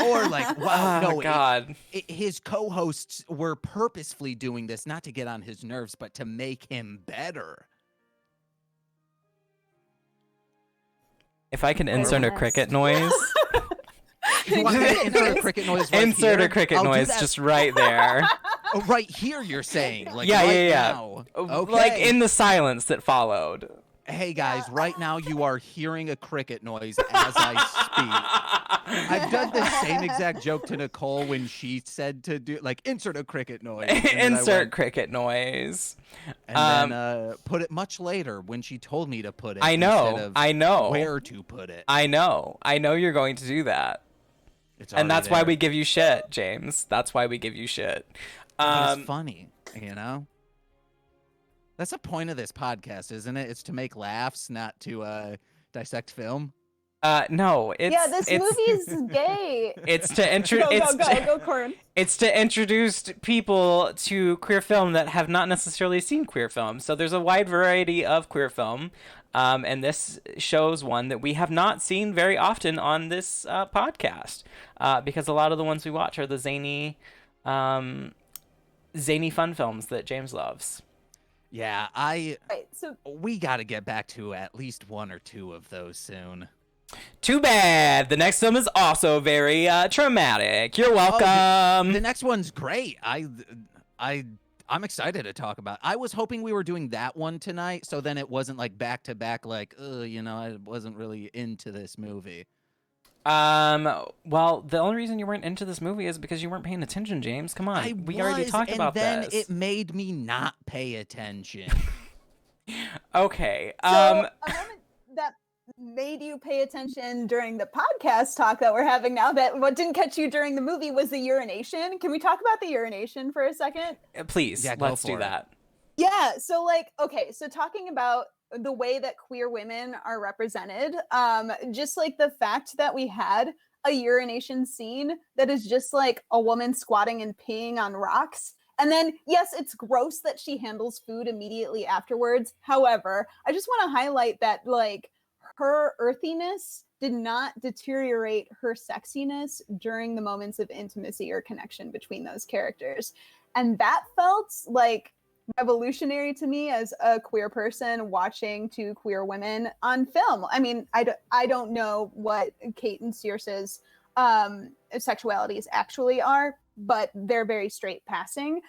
Or like, wow, no, God. His co-hosts were purposefully doing this, not to get on his nerves, but to make him better. If I can insert a cricket noise. You want me to insert a cricket noise right Insert here? a cricket noise just right there. Oh, right here, you're saying? Like, yeah. now. Okay. Like in the silence that followed. Hey, guys, right now you are hearing a cricket noise as I speak. I've done the same exact joke to Nicole when she said to do, like, insert a cricket noise. Insert cricket noise. And then put it much later when she told me to put it. I know. Where to put it. I know you're going to do that. And that's why we give you shit, James. That's why we give you shit. It's funny, That's the point of this podcast, isn't it? It's to make laughs, not to dissect film. No, this movie is gay. It's to go, Corin. It's to introduce people to queer film that have not necessarily seen queer film. So there's a wide variety of queer film, and this shows one that we have not seen very often on this podcast, because a lot of the ones we watch are the zany fun films that James loves. Yeah, Right. So we got to get back to at least one or two of those soon. Too bad. The next film is also very traumatic. You're Oh, welcome. the next one's great. I'm excited to talk about. I was hoping we were doing that one tonight, so then it wasn't like back to back. Like, I wasn't really into this movie. Well, the only reason you weren't into this movie is because you weren't paying attention, James. Come on. We already talked about this. And then it made me not pay attention. Okay. So a moment that made you pay attention during the podcast talk that we're having now, that what didn't catch you during the movie was the urination. Can we talk about the urination for a second? Please, Yeah, let's go do for it. that. Yeah, so okay, so talking about the way that queer women are represented, just like the fact that we had a urination scene that is just like a woman squatting and peeing on rocks. And then, yes, it's gross that she handles food immediately afterwards. However, I just want to highlight that, like, her earthiness did not deteriorate her sexiness during the moments of intimacy or connection between those characters. And that felt like revolutionary to me as a queer person watching two queer women on film. I mean, I don't know what Kate and Circe's sexualities actually are, but they're very straight passing.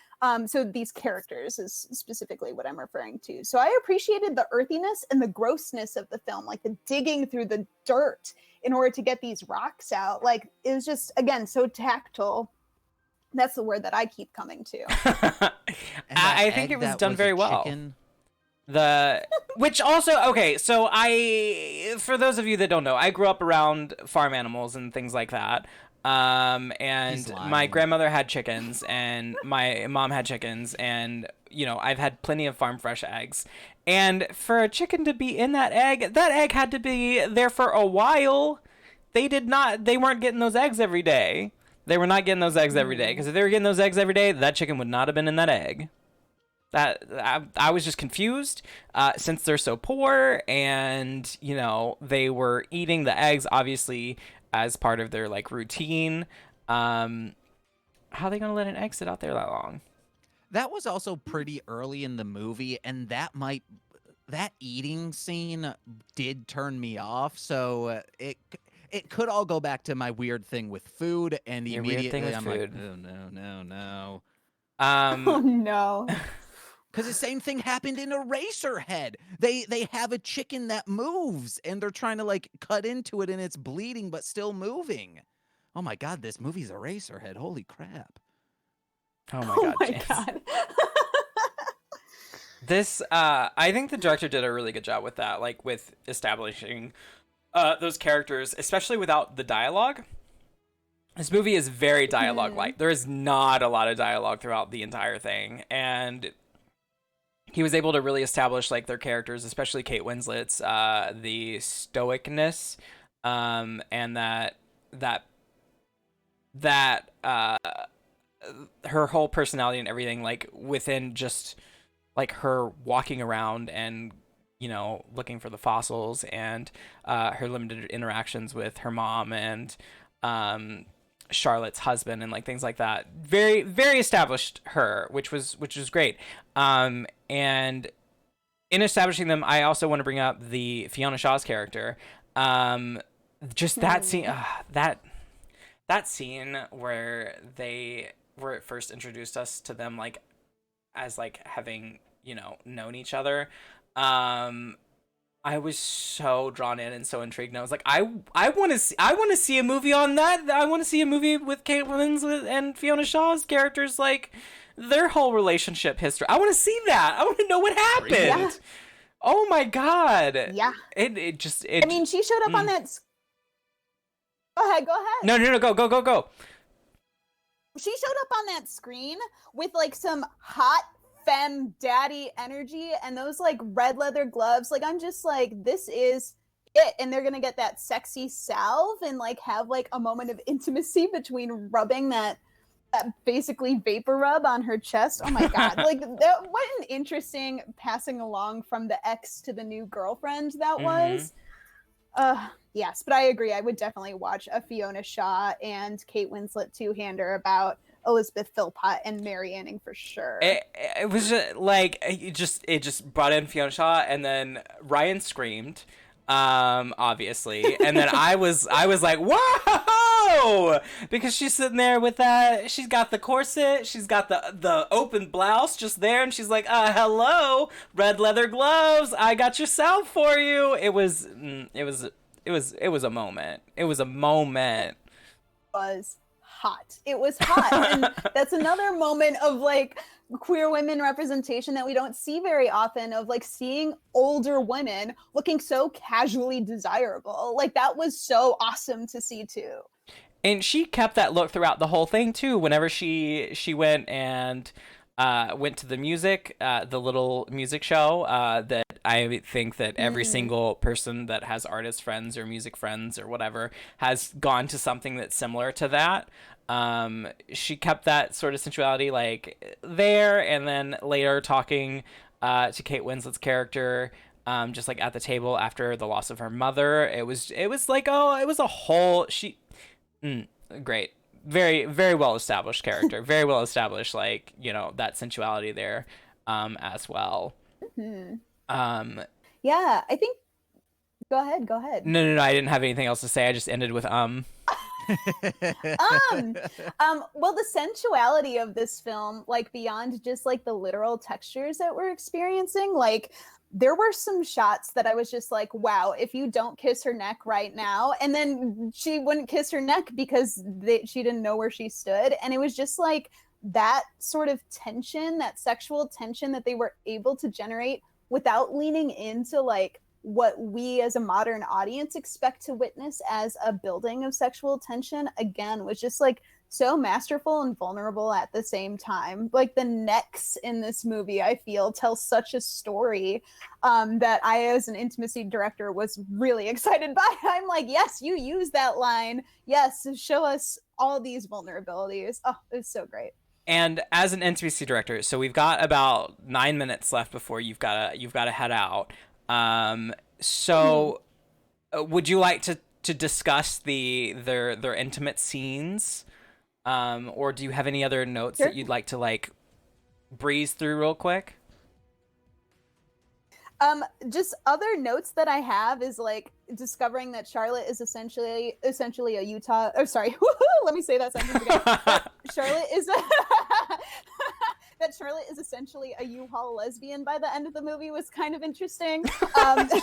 So these characters is specifically what I'm referring to. So I appreciated the earthiness and the grossness of the film, like the digging through the dirt in order to get these rocks out. Like, it was just, again, so tactile. That's the word that I keep coming to. I think it was done very well. Which also, okay, so for those of you that don't know, I grew up around farm animals and things like that. And my grandmother had chickens and my mom had chickens, and I've had plenty of farm fresh eggs. And for a chicken to be in that egg had to be there for a while. They weren't getting those eggs every day. They were not getting those eggs every day, because if they were getting those eggs every day, that chicken would not have been in that egg. I was just confused, since they're so poor, and they were eating the eggs obviously as part of their like routine. How are they gonna let an egg sit out there that long? That was also pretty early in the movie, and that eating scene did turn me off. So it could all go back to my weird thing with food, and Your immediately weird thing I'm with like, food. oh no. Oh no. Because the same thing happened in Eraserhead. They have a chicken that moves, and they're trying to like cut into it, and it's bleeding but still moving. Oh my god, this movie's Eraserhead. Holy crap. Oh my god, James. This, I think the director did a really good job with that, like with establishing those characters, especially without the dialogue. This movie is very dialogue-light. There is not a lot of dialogue throughout the entire thing, and he was able to really establish like their characters, especially Kate Winslet's, the stoicness, and that her whole personality and everything, like within just like her walking around and looking for the fossils, and her limited interactions with her mom and Charlotte's husband and like things like that. Very, very established her, which was great. And in establishing them, I also want to bring up the Fiona Shaw's character. Just that scene, that scene where it first introduced us to them, like as like having known each other. I was so drawn in and so intrigued, and I was like, I want to see a movie on that. I want to see a movie with Kate Winslet and Fiona Shaw's characters, like their whole relationship history. I want to see that. I want to know what happened. Yeah. Oh my god. Yeah. It just. I mean, she showed up on that. Go ahead. No. Go. She showed up on that screen with like some hot femme daddy energy and those like red leather gloves. Like, I'm just like, this is it. And they're gonna get that sexy salve and like have like a moment of intimacy between rubbing that basically vapor rub on her chest. Oh my god. Like, what an interesting passing along from the ex to the new girlfriend that was. Yes, but I agree. I would definitely watch a Fiona Shaw and Kate Winslet two-hander about Elizabeth Philpott and Mary Anning for sure. It was just, like, it just brought in Fiona Shaw, and then Ryan screamed, obviously, and then I was like, whoa, because she's sitting there with that, she's got the corset, she's got the open blouse just there, and she's like, hello, red leather gloves, I got your salve for you. It was a moment. It was a moment. Was hot. It was hot. And that's another moment of like queer women representation that we don't see very often, of like seeing older women looking so casually desirable. Like that was so awesome to see too. And she kept that look throughout the whole thing too. Whenever she went and went to the music, the little music show, that I think that every single person that has artist friends or music friends or whatever has gone to something that's similar to that. She kept that sort of sensuality like there, and then later talking to Kate Winslet's character, just like at the table after the loss of her mother. It was like, oh, it was a whole great. Very, very well established character. Very well established, like, you know, that sensuality there, as well. Yeah, I think. Go ahead. No. I didn't have anything else to say. I just ended with Well, the sensuality of this film, like beyond just like the literal textures that we're experiencing, like there were some shots that I was just like, wow, if you don't kiss her neck right now, and then she wouldn't kiss her neck because she didn't know where she stood. And it was just like that sort of tension, that sexual tension that they were able to generate without leaning into like what we as a modern audience expect to witness as a building of sexual tension, again, was just like so masterful and vulnerable at the same time. Like the necks in this movie, I feel, tell such a story that I, as an intimacy director, was really excited by. I'm like, yes, you use that line. Yes, show us all these vulnerabilities. Oh, it's so great. And as an intimacy director, so we've got about 9 minutes left before you've got to head out. So would you like to discuss their intimate scenes? Or do you have any other notes that you'd like to like breeze through real quick? Just other notes that I have is like discovering that Charlotte is essentially a Utah. Oh, sorry. Let me say that sentence again. Charlotte is that Charlotte is essentially a U-Haul lesbian by the end of the movie was kind of interesting.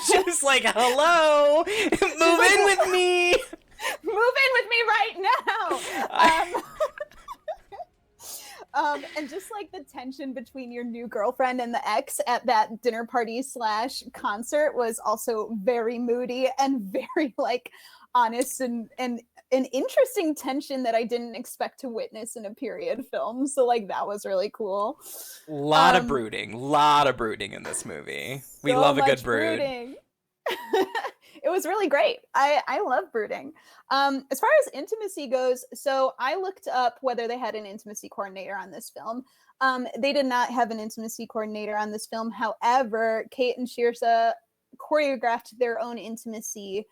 She's like, hello, move in with me. Move in with me right now. And just like the tension between your new girlfriend and the ex at that dinner party / concert was also very moody and very like honest and an interesting tension that I didn't expect to witness in a period film. So like that was really cool. Lot of brooding in this movie. We love a good brood. It was really great. I love brooding. As far as intimacy goes, so I looked up whether they had an intimacy coordinator on this film. They did not have an intimacy coordinator on this film. However, Kate and Shirza choreographed their own intimacy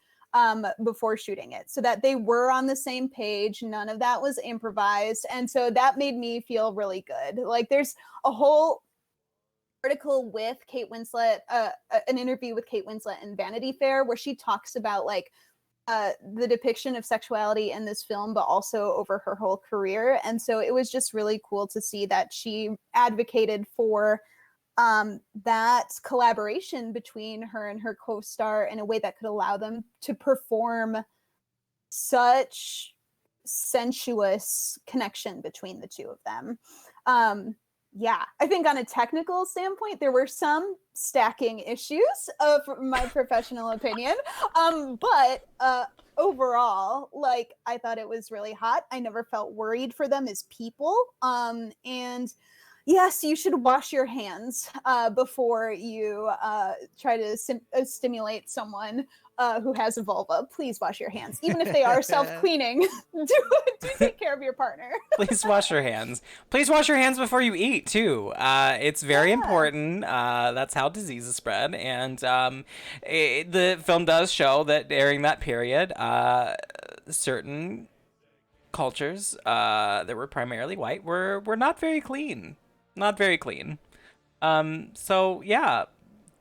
before shooting it, so that they were on the same page. None of that was improvised. And so that made me feel really good. Like there's a whole article with Kate Winslet, an interview with Kate Winslet in Vanity Fair, where she talks about like the depiction of sexuality in this film, but also over her whole career. And so it was just really cool to see that she advocated for that collaboration between her and her co-star in a way that could allow them to perform such sensuous connection between the two of them. Yeah, I think on a technical standpoint, there were some stacking issues, from my professional opinion. But overall, like, I thought it was really hot. I never felt worried for them as people. And yes, you should wash your hands before you try to stimulate someone who has a vulva. Please wash your hands, even if they are self-cleaning. do take care of your partner. Please wash your hands. Please wash your hands before you eat too. It's very important. That's how diseases spread. And the film does show that during that period, certain cultures that were primarily white were not very clean. Not very clean. So yeah,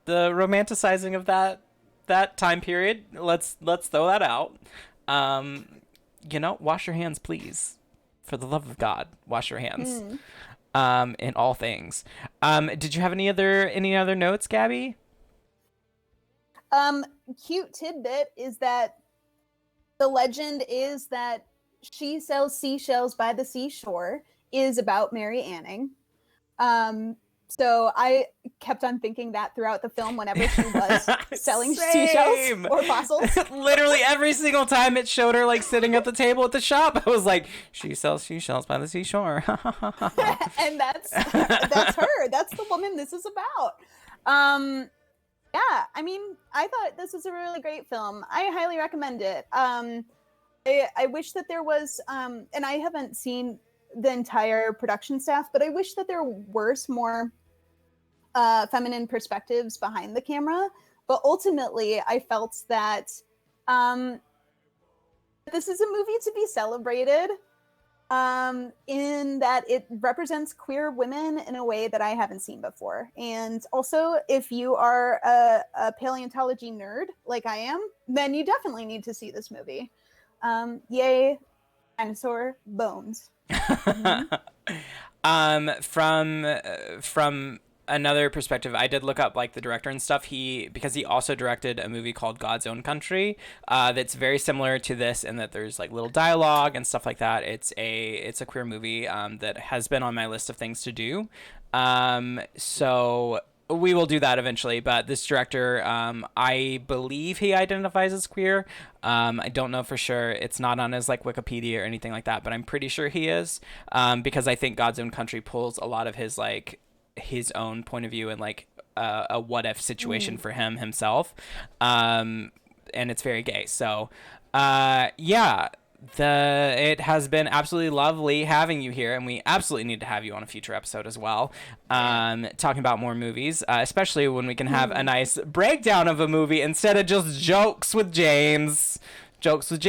the romanticizing of that time period, let's throw that out. Um, wash your hands, please. For the love of God, wash your hands. In all things. Did you have any other notes, Gabby? Cute tidbit is that the legend is that She Sells Seashells by the Seashore is about Mary Anning. So I kept on thinking that throughout the film whenever she was selling seashells or fossils. Literally every single time it showed her like sitting at the table at the shop, I was like, she sells seashells by the seashore. And that's her. That's the woman this is about. Yeah, I mean, I thought this was a really great film. I highly recommend it. I wish that there was, and I haven't seen the entire production staff, but I wish that there were some more feminine perspectives behind the camera. But ultimately, I felt that this is a movie to be celebrated in that it represents queer women in a way that I haven't seen before. And also, if you are a paleontology nerd like I am, then you definitely need to see this movie. Yay, dinosaur bones. From another perspective, I did look up like the director and stuff. Because he also directed a movie called God's Own Country, that's very similar to this in that there's like little dialogue and stuff like that. It's a queer movie that has been on my list of things to do. So we will do that eventually. But this director, I believe he identifies as queer. I don't know for sure. It's not on his like Wikipedia or anything like that, but I'm pretty sure he is. Because I think God's Own Country pulls a lot of his own point of view and like a what if situation for himself. And it's very gay. So yeah. It has been absolutely lovely having you here, and we absolutely need to have you on a future episode as well, talking about more movies, especially when we can have a nice breakdown of a movie instead of just jokes with Jams. This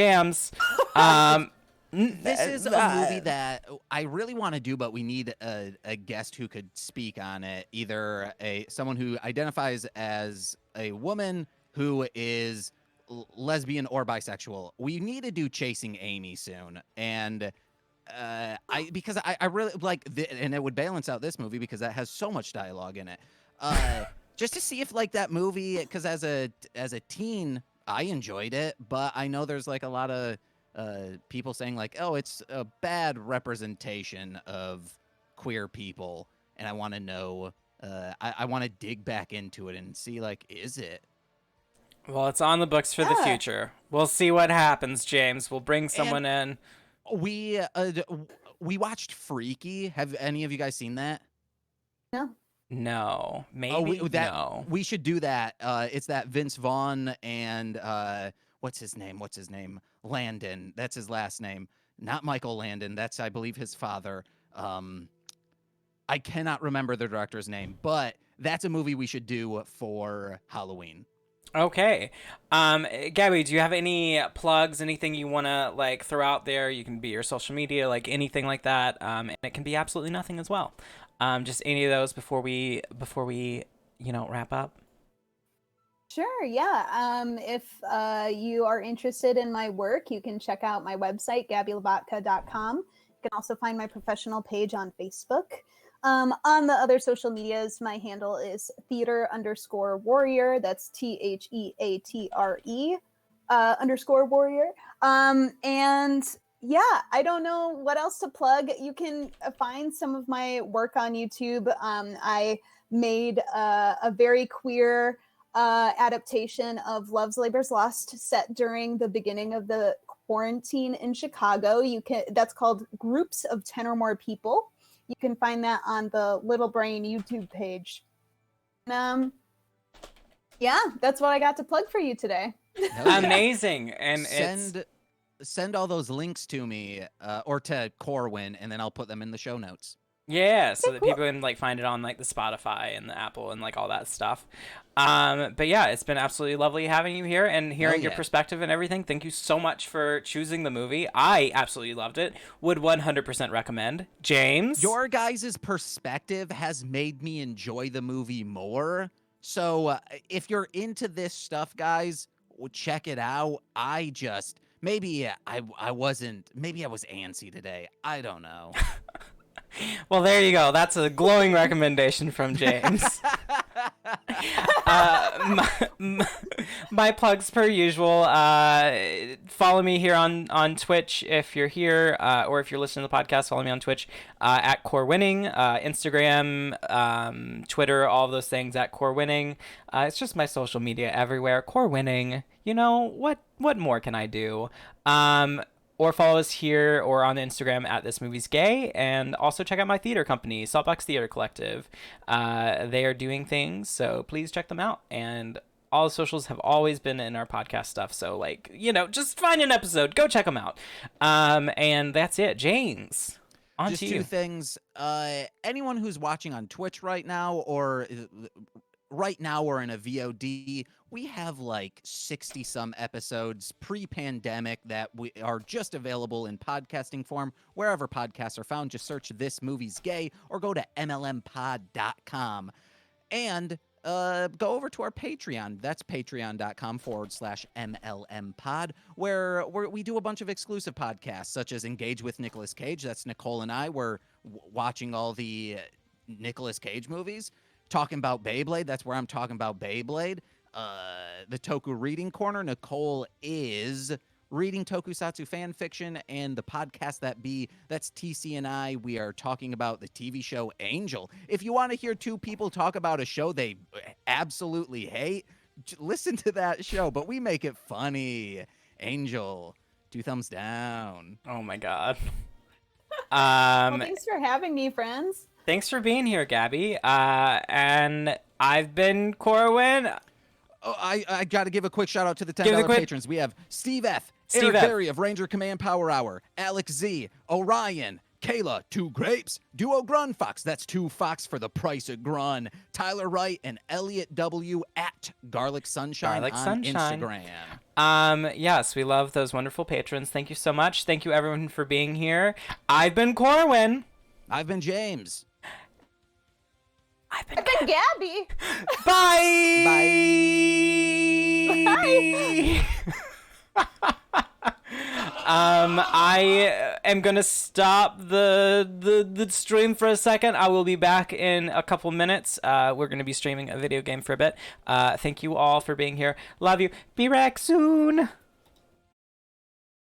is a movie that I really want to do, but we need a guest who could speak on it, either someone who identifies as a woman who is lesbian or bisexual. We need to do Chasing Amy soon, and because I really like and it would balance out this movie because that has so much dialogue in it. Just to see if like that movie, because as a teen I enjoyed it, but I know there's like a lot of people saying like, oh, it's a bad representation of queer people, and I want to know. I want to dig back into it and see like, is it? Well, it's on the books for the future. We'll see what happens, James. We'll bring someone in. We watched Freaky. Have any of you guys seen that? No. Maybe. No. We should do that. It's that Vince Vaughn and what's his name? Landon. That's his last name. Not Michael Landon. That's, I believe, his father. I cannot remember the director's name, but that's a movie we should do for Halloween. Okay. Gabby, do you have any plugs, anything you want to like throw out there? You can be your social media, like anything like that. And it can be absolutely nothing as well. Just any of those before we wrap up. Sure, yeah. If you are interested in my work, you can check out my website, GabbyLobotka.com. You can also find my professional page on Facebook. On the other social medias, my handle is theater_warrior. That's THEATRE _warrior. And yeah, I don't know what else to plug. You can find some of my work on YouTube. I made a very queer adaptation of Love's Labor's Lost set during the beginning of the quarantine in Chicago. That's called Groups of 10 or More People. You can find that on the Little Brain YouTube page. Yeah, that's what I got to plug for you today. Amazing. And send all those links to me or to Corwin, and then I'll put them in the show notes. Yeah, so Okay, that cool. people can like find it on like the Spotify and the Apple and like all that stuff. But yeah, it's been absolutely lovely having you here and hearing your yeah. perspective and everything. Thank you so much for choosing the movie. I absolutely loved it. Would 100% recommend. James? Your guys' perspective has made me enjoy the movie more. So if you're into this stuff, guys, check it out. Maybe I wasn't, maybe I was antsy today. I don't know. Well, there you go. That's a glowing recommendation from James. My plugs per usual. Follow me here on Twitch if you're here, or if you're listening to the podcast, follow me on Twitch at Core Winning, Instagram, Twitter, all of those things at Core Winning. It's just my social media everywhere. Core Winning. You know what more can I do? Or follow us here or on Instagram at This Movie's Gay. And also check out my theater company, Saltbox Theater Collective. They are doing things, so please check them out. And all the socials have always been in our podcast stuff. So, like, just find an episode. Go check them out. And that's it. James, on Just to two you. things. Anyone who's watching on Twitch right now or in a VOD, we have like 60 some episodes pre-pandemic that we are just available in podcasting form wherever podcasts are found. Just search This Movie's Gay or go to mlmpod.com and go over to our Patreon. That's patreon.com/mlmpod, where we do a bunch of exclusive podcasts, such as Engage with Nicolas Cage. That's Nicole and I. We're watching all the Nicolas Cage movies. Talking about Beyblade, that's where I'm talking about Beyblade. The Toku Reading Corner, Nicole is reading tokusatsu fan fiction, and the podcast that's TC and I. We are talking about the TV show Angel. If you want to hear two people talk about a show they absolutely hate, listen to that show, but we make it funny. Angel, 2 thumbs down. Oh, my God. Well, thanks for having me, friends. Thanks for being here, Gaby. And I've been Corwin. Oh, I got to give a quick shout out to the Give it a $10 quick- patrons. We have Steve F, Steve Eric F. Berry of Ranger Command Power Hour, Alex Z, Orion, Kayla, 2 Grapes, Duo Grun Fox, that's 2 Fox for the price of Grun, Tyler Wright, and Elliot W at Garlic Sunshine on Instagram. Yes, we love those wonderful patrons. Thank you so much. Thank you, everyone, for being here. I've been Corwin. I've been James. I've been Gabby. Bye. Bye. I am gonna stop the stream for a second. I will be back in a couple minutes. We're gonna be streaming a video game for a bit. Thank you all for being here. Love you. Be back soon.